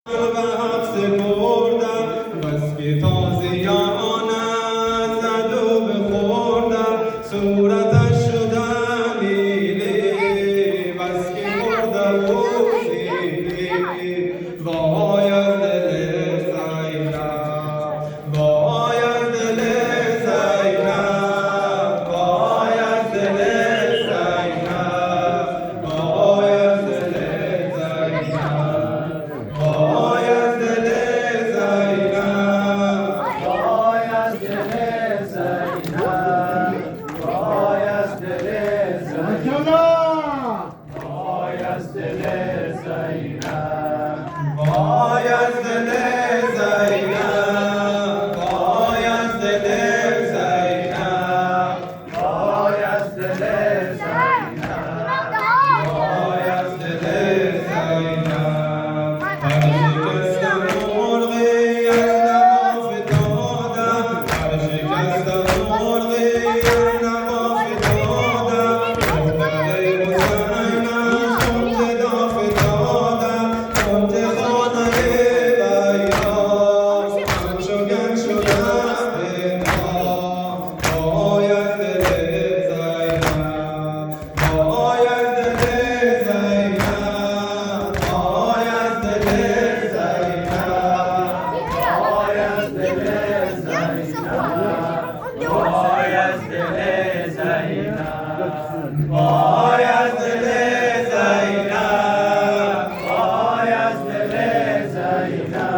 و حبس بردم بس که تازیانه زد و بخوردم صورتش شدم لیلی بس که خوردم و لیلی وای از دل زینب وای از دل زینب وای از دل زینب وای از دل زینب وای از دل زینب وای از دل زینب وای از دل زینب وای از دل زینب وای از دل زینب وای از دل زینب وای از دل زینب وای از دل زینب هر شکستم مرغی از نواف دادم هر شکستم مرغی از نواف دادم دختر حسینم کنج داف دادم کنج خانه بیرام همچو گنج شده است پنهان وای از دل زینب وای از دل زینب وای از دل زینب وای از دل زینب وای از دل زینب وای از دل زینب وای از دل زینب